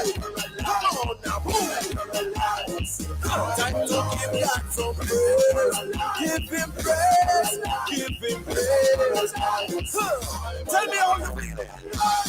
Come on now, time to give God some praise. Give him praise. Give him praise. Tell me how you feeling.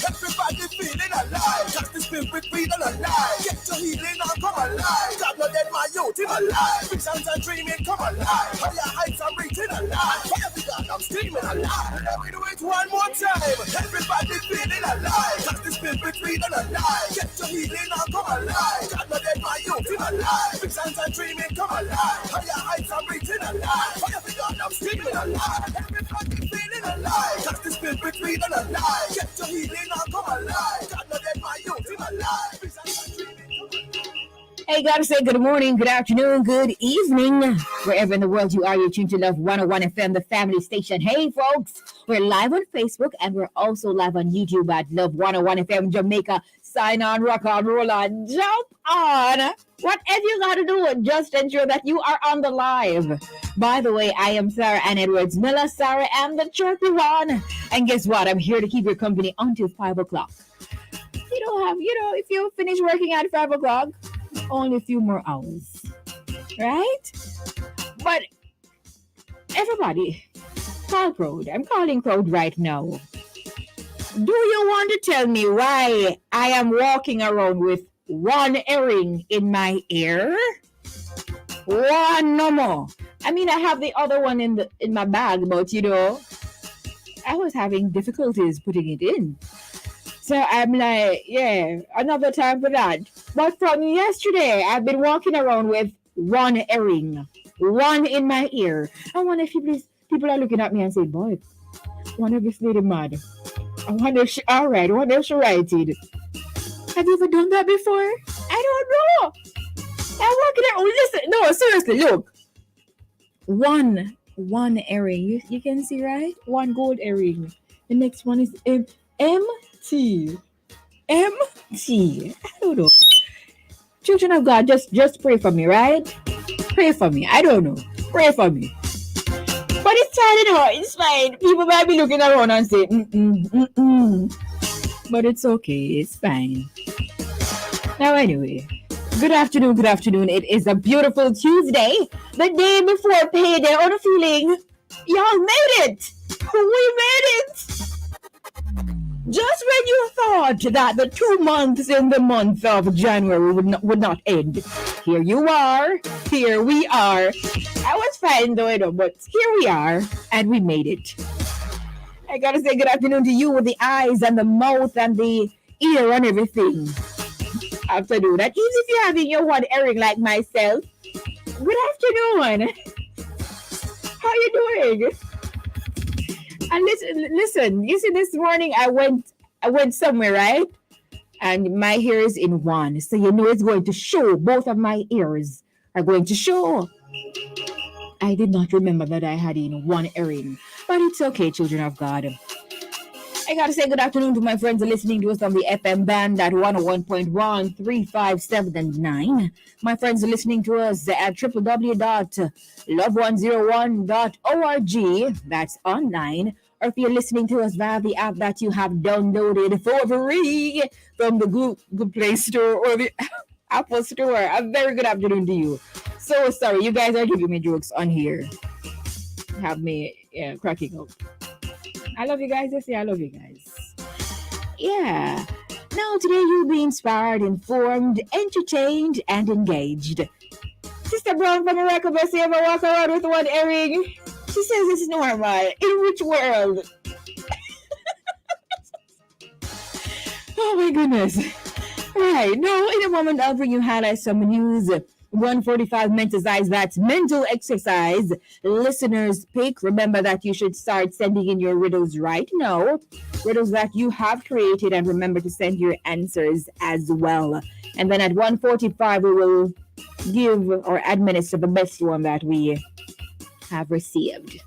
Everybody feeling alive. Just the spirit feeling alive. Get your healing and come alive. God not dead, my youth in alive. Visions and dreaming come alive. Higher heights are reaching alive. Every God I'm screaming alive. Let me do it one more time. Everybody feeling alive. Just the spirit feeling alive. Get your healing and come alive. God not dead, my youth in alive. Visions and dreaming come alive. Higher heights are reaching alive. Every God I'm screaming alive. Everybody feeling alive. Just the spirit feeling alive. Get your healing and come alive. God not dead, my youth in alive. Visions and dreaming come alive. Hey, gotta say good morning, good afternoon, good evening. Wherever in the world you are, you're tuned to Love 101 FM, the family station. Hey, folks, we're live on Facebook and we're also live on YouTube at Love 101 FM Jamaica. Sign on, rock on, roll on, jump on. Whatever you gotta do, just ensure that you are on the live. By the way, I am Sara-Ann Edwards Miller, Sara-Ann the chirpy one. And guess what? I'm here to keep your company until 5 o'clock. You don't have, if you finish working at 5 o'clock, only a few more hours, right? But everybody, call Crowd. I'm calling Crowd right now. Do you want to tell me why I am walking around with one earring in my ear? One no more. I mean, I have the other one in my bag, but I was having difficulties putting it in. So I'm like, yeah, another time for that. But from yesterday, I've been walking around with one earring, one in my ear. I wonder if people are looking at me and say, boy, I wonder if this lady mad. I wonder if she alright. I wonder if she righted. Have you ever done that before? I don't know. I'm walking around. Listen, no, seriously, look. One earring. You can see, right? One gold earring. The next one is empty. I don't know. Children of God, just pray for me, right? Pray for me. I don't know. Pray for me. But it's fine, it's fine. People might be looking around and say, But it's okay. It's fine. Now, anyway, good afternoon. It is a beautiful Tuesday. The day before payday. On a feeling, y'all made it. We made it. Just when you thought that the 2 months in the month of January would not end, here you are, here we are. I was fine though, but here we are, and we made it. I gotta say good afternoon to you with the eyes and the mouth and the ear and everything. I have to do that. Even if you're having your one earring like myself, good afternoon. How you doing? And listen. You see, this morning I went somewhere, right? And my hair is in one, so it's going to show. Both of my ears are going to show. I did not remember that I had in one earring, but it's okay, children of God. I gotta say good afternoon to my friends listening to us on the FM band at 101.1, 3, 5, 7, and 9. My friends are listening to us at www.love101.org. That's online. Or if you're listening to us via the app that you have downloaded for free from the Google Play Store or the Apple Store. A very good afternoon to you. So sorry, you guys are giving me jokes on here. Have me cracking up. I love you guys. I love you guys. Yeah. Now today you'll be inspired, informed, entertained, and engaged. Sister Brown from Morocco, Bessie ever walk around with one earring? She says it's normal. In which world? Oh my goodness. Right. Now, in a moment, I'll bring you highlights some news. 145 Menticize, that's mental exercise. Listeners pick. Remember that you should start sending in your riddles right now. Riddles that you have created, and remember to send your answers as well. And then at 145, we will give or administer the best one that we have received.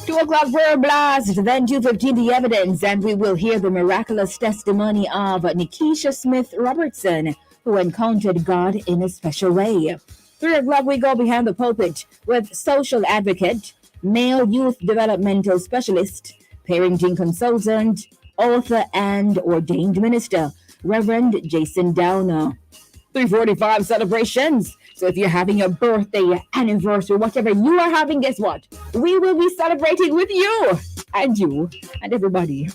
2 o'clock prayer blast, then 2:15 the evidence, and we will hear the miraculous testimony of Nikisha Smith Robertson, who encountered God in a special way. 3 o'clock we go behind the pulpit with social advocate, male youth developmental specialist, parenting consultant, author, and ordained minister. Reverend Jason Downer. 345 celebrations. So if you're having your birthday, anniversary, whatever you are having, guess what? We will be celebrating with you and everybody.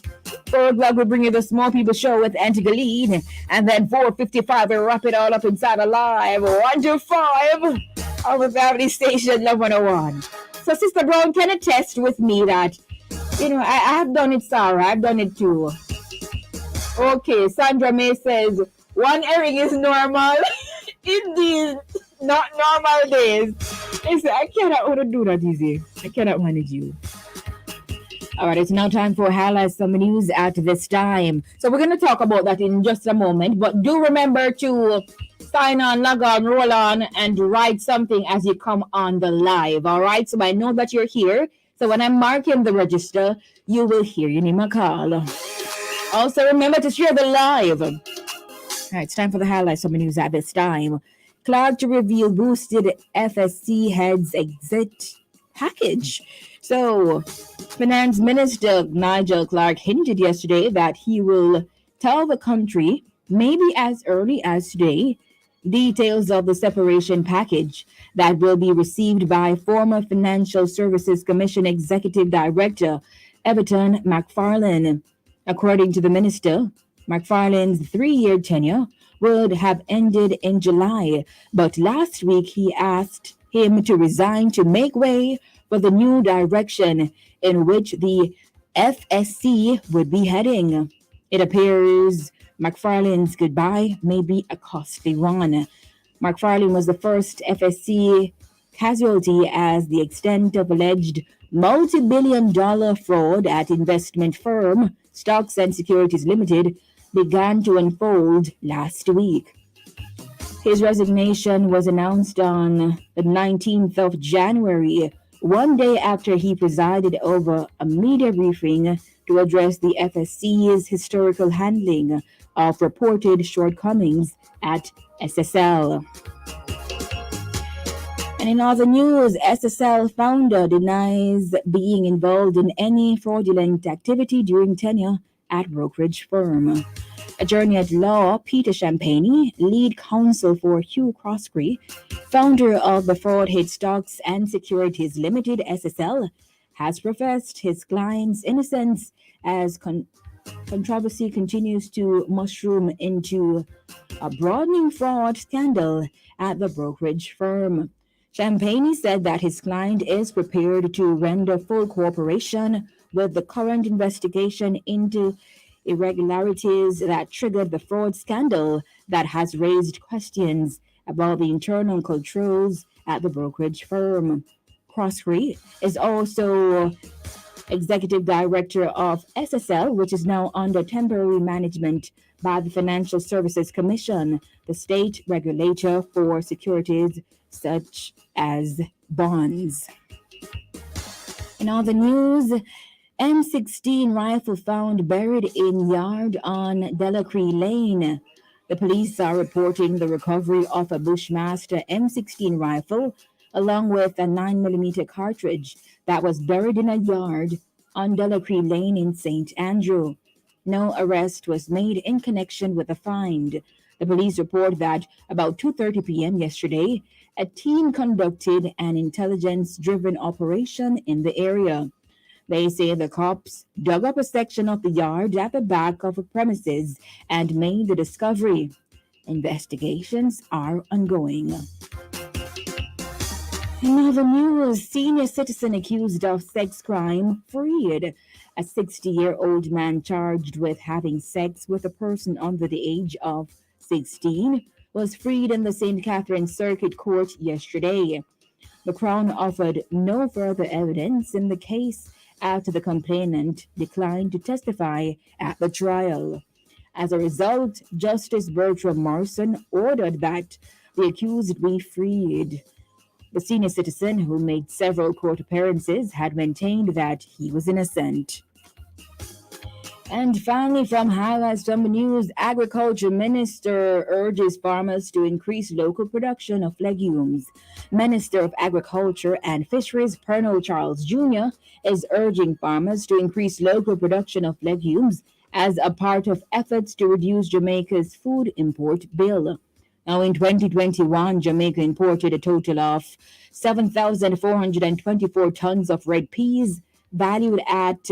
4 o'clock, we'll bring you the Small People Show with Auntie Galeen. And then 4:55, we'll wrap it all up inside a live 1 to 5 on the family station, Love 101. So Sister Brown can attest with me that, I have done it, Sarah. I've done it too. Okay, Sandra May says, one airing is normal. Indeed, not normal days. Listen, I cannot want to do that easy. I cannot manage you. All right, it's now time for highlights some news at this time. So we're going to talk about that in just a moment. But do remember to sign on, log on, roll on, and write something as you come on the live. All right, so I know that you're here. So when I'm marking the register, you will hear your name call. Also, remember to share the live. All right, it's time for the highlights some news at this time. Clark to reveal boosted FSC heads exit package. So, Finance Minister Nigel Clark hinted yesterday that he will tell the country, maybe as early as today, details of the separation package that will be received by former Financial Services Commission Executive Director Everton McFarlane. According to the minister, McFarlane's 3-year tenure would have ended in July, but last week he asked him to resign to make way for the new direction in which the FSC would be heading. It appears McFarlane's goodbye may be a costly one. McFarlane was the first FSC casualty as the extent of alleged multi-billion-dollar fraud at investment firm Stocks and Securities Limited began to unfold last week. His resignation was announced on the 19th of January, one day after he presided over a media briefing to address the FSC's historical handling of reported shortcomings at SSL. And in other news, SSL founder denies being involved in any fraudulent activity during tenure at brokerage firm. Attorney at law Peter Champagne, lead counsel for Hugh Croskery, founder of the fraud hit Stocks and Securities Limited (SSL), has professed his client's innocence as controversy continues to mushroom into a broadening fraud scandal at the brokerage firm. Champagne said that his client is prepared to render full cooperation with the current investigation into irregularities that triggered the fraud scandal that has raised questions about the internal controls at the brokerage firm. Croskery is also executive director of SSL, which is now under temporary management by the Financial Services Commission, the state regulator for securities such as bonds. In all the news, M16 rifle found buried in yard on Delacree Lane. The police are reporting the recovery of a Bushmaster M16 rifle along with a 9mm cartridge that was buried in a yard on Delacree Lane in St. Andrew. No arrest was made in connection with the find. The police report that about 2:30 p.m. yesterday, a team conducted an intelligence-driven operation in the area. They say the cops dug up a section of the yard at the back of the premises and made the discovery. Investigations are ongoing. In other news, senior citizen accused of sex crime freed. A 60-year-old man charged with having sex with a person under the age of 16 was freed in the St. Catharines Circuit Court yesterday. The Crown offered no further evidence in the case after the complainant declined to testify at the trial. As a result, Justice Bertram Morrison ordered that the accused be freed. The senior citizen, who made several court appearances, had maintained that he was innocent. And finally, from Highlights from the News, Agriculture Minister urges farmers to increase local production of legumes. Minister of Agriculture and Fisheries Pernell Charles Jr. is urging farmers to increase local production of legumes as a part of efforts to reduce Jamaica's food import bill. Now, in 2021, Jamaica imported a total of 7,424 tons of red peas, valued at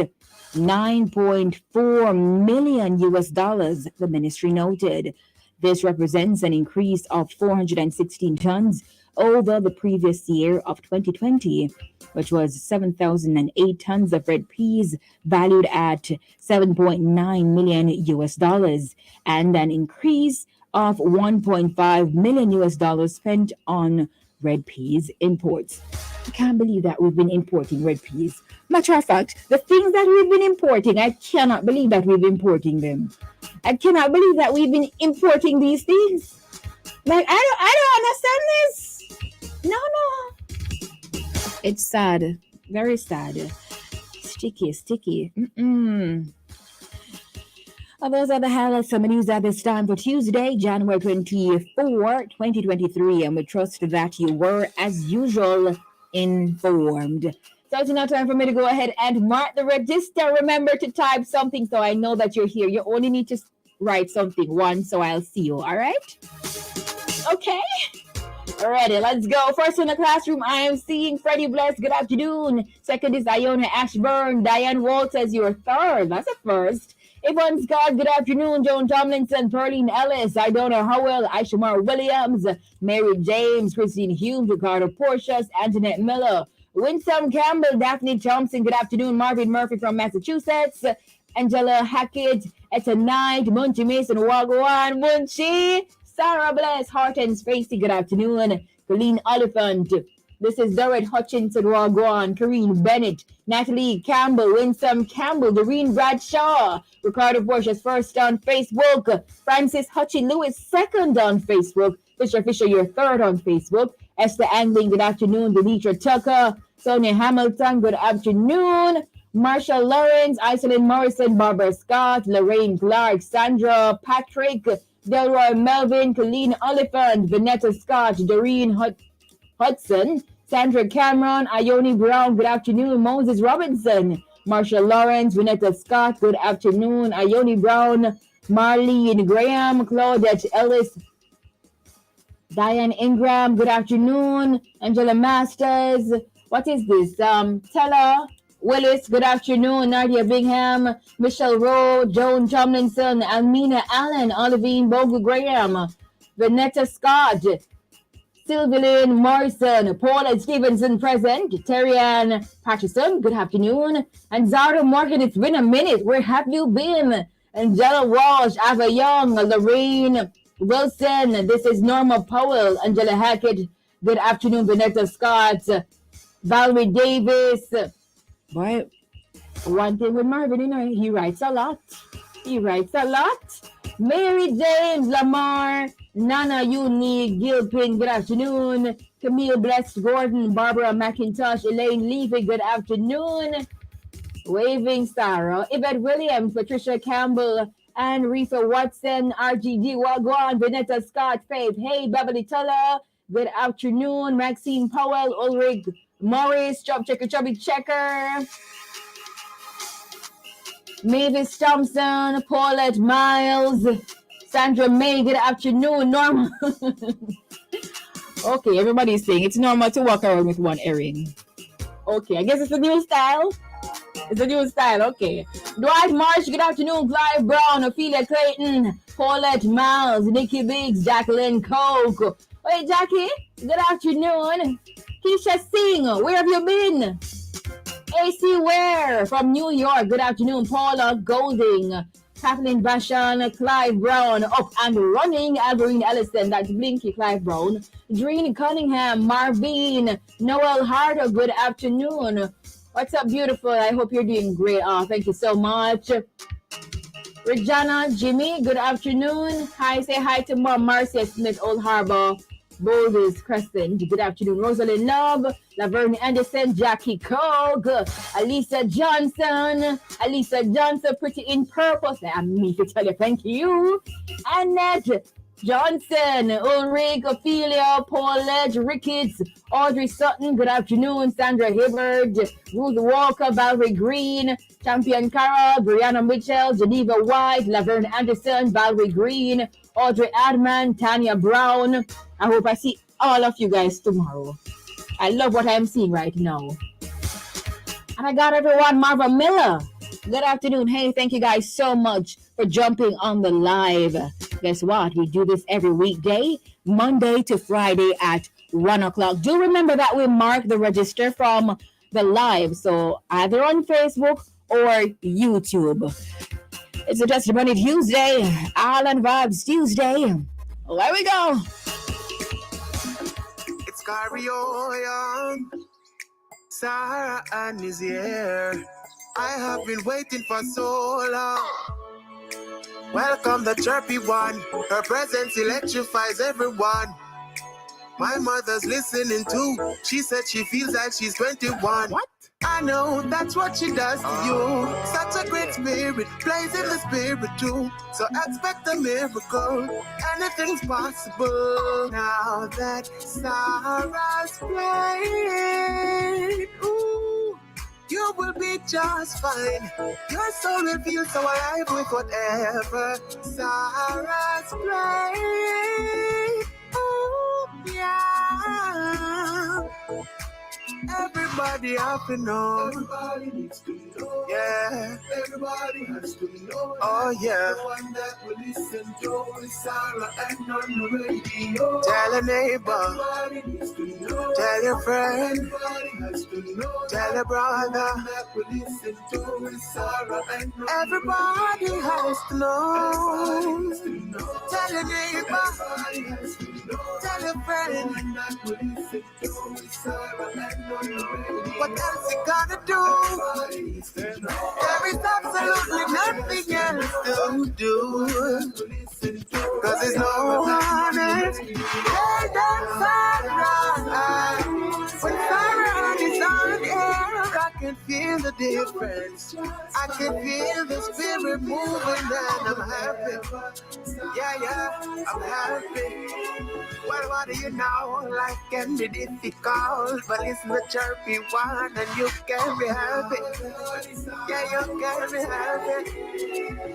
9.4 million US dollars, the ministry noted. This represents an increase of 416 tons over the previous year of 2020, which was 7,008 tons of red peas valued at 7.9 million US dollars, and an increase of 1.5 million US dollars spent on red peas imports. I can't believe that we've been importing red peas. Matter of fact, the things that we've been importing, I cannot believe that we've been importing them. I cannot believe that we've been importing these things. Like, I don't understand this. No. It's sad. Very sad. Sticky. Well, those are the highlights of the news at this time for Tuesday, January 24, 2023. And we trust that you were, as usual, informed. So it's now time for me to go ahead and mark the register. Remember to type something so I know that you're here. You only need to write something once so I'll see you. All right? Okay. Alrighty, let's go. First in the classroom, I am seeing Freddie Bless. Good afternoon. Second is Iona Ashburn. Diane Walters, your third. That's a first. Yvonne Scott, good afternoon. Joan Tomlinson, Pearline Ellis, Idona Howell, Aishamar Williams, Mary James, Christine Humes, Ricardo Portius, Antoinette Miller, Winsome Campbell, Daphne Thompson, good afternoon. Marvin Murphy from Massachusetts, Angela Hackett, Etta Knight, Munchie Mason, Wagwan, Munchie, Sarah Bless, Hortense Facey, good afternoon. Colleen Oliphant, this is Dorrit Hutchinson, Wagwan, Kareen Bennett, Natalie Campbell, Winsome Campbell, Doreen Bradshaw, Ricardo Portius first on Facebook, Francis Hutchin Lewis second on Facebook, Fisher, you're third on Facebook, Esther Angling, good afternoon, Denitra Tucker, Sonia Hamilton, good afternoon, Marshall Lawrence, Iselin Morrison, Barbara Scott, Lorraine Clark, Sandra Patrick, Delroy Melvin, Colleen Oliphant, Vanetta Scott, Doreen Hudson, Sandra Cameron, Ione Brown, good afternoon, Moses Robinson, Marshall Lawrence, Vanetta Scott, good afternoon, Ione Brown, Marlene Graham, Claudette Ellis, Diane Ingram, good afternoon, Angela Masters, what is this? Tella Willis, good afternoon, Nadia Bingham, Michelle Rowe, Joan Tomlinson, Almina Allen, Olivine Bogle Graham, Vanetta Scott, Sylvelyn Morrison, Paula Stevenson present, Terry-Ann Patterson, good afternoon, and Zara Morgan, it's been a minute, where have you been? Angela Walsh, Ava Young, Lorraine Wilson, this is Norma Powell, Angela Hackett, good afternoon, Vanessa Scott, Valerie Davis. Boy, one thing with Marvin, you know, he writes a lot. Mary James Lamar, Nana Uni Gilpin, good afternoon. Camille Blessed Gordon, Barbara McIntosh, Elaine Levy, good afternoon. Waving Sarah, Yvette Williams, Patricia Campbell, Anne Risa Watson, RGG Wagwan, Vanetta Scott, Faith, hey, Beverly Tuller, good afternoon. Maxine Powell, Ulrich Morris, Chubby Checker. Mavis Thompson, Paulette Miles, Sandra May, good afternoon. Norma. Okay, everybody's saying it's normal to walk around with one earring. Okay, I guess it's a new style. Okay. Dwight Marsh, good afternoon. Clive Brown, Ophelia Clayton, Paulette Miles, Nikki Biggs, Jacqueline Coke. Hey, Jackie, good afternoon. Keisha Singh, where have you been? AC Ware from New York, good afternoon. Paula Golding, Kathleen Bashan, Clive Brown, up and running. Alvarine Ellison, that's Blinky Clive Brown. Dreen Cunningham, Marvin, Noel Harder, good afternoon. What's up, beautiful? I hope you're doing great. Oh, thank you so much. Regina, Jimmy, good afternoon. Hi, say hi to Mom Marcia Smith, Old Harbor, Boulders Crescent. Good afternoon. Rosalind Love, Laverne Anderson, Jackie Cog, Alisa Johnson, Pretty in Purple. I'm me to tell you thank you. Annette Johnson, Ulrich, Ophelia, Paul Ledge, Ricketts, Audrey Sutton, good afternoon, Sandra Hibbard, Ruth Walker, Valerie Green, Champion Carol, Brianna Mitchell, Geneva White, Laverne Anderson, Valerie Green, Audrey Adman, Tanya Brown. I hope I see all of you guys tomorrow. I love what I'm seeing right now. And I got everyone, Marva Miller. Good afternoon. Hey, thank you guys so much for jumping on the live. Guess what? We do this every weekday, Monday to Friday at 1 o'clock. Do remember that we mark the register from the live. So either on Facebook or YouTube. It's a Testimony Tuesday, Island Vibes Tuesday. There we go. It's karaoke. Sara-Ann is here. I have been waiting for so long. Welcome the chirpy one. Her presence electrifies everyone. My mother's listening too. She said she feels like she's 21. What? I know that's what she does to you. Such a great spirit, plays in the spirit too. So expect a miracle. Anything's possible. Now that Sarah's playing, ooh, you will be just fine. Your soul will feel so alive with whatever Sarah's playing. Ooh, yeah. Everybody have to know. Everybody needs to know. Yeah. Everybody has to know. Oh yeah. The one that will listen to is Sara-Ann on the radio. Tell a neighbor. Everybody needs to know. Tell your friend. Everybody has to know. Tell a brother. The one that will listen to is Sara-Ann. Everybody has to know. Everybody needs to know. Tell a neighbor. Everybody has to know. Tell a friend. The one that will listen to is Sara-Ann. What else you gonna do? There is absolutely nothing else to do. Cause there's no one else. They don't Sara-Ann. When Sara-Ann is on air, I can feel the difference. I can feel the spirit moving and I'm happy. Yeah, I'm happy. Well, what do you know? Life can be difficult, but it's the chirpy one and you can be happy. Yeah, you can be happy.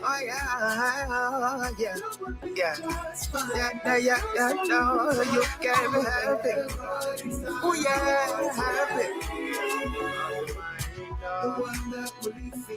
Oh yeah. No, you can be happy. Oh yeah, happy. The one that will listen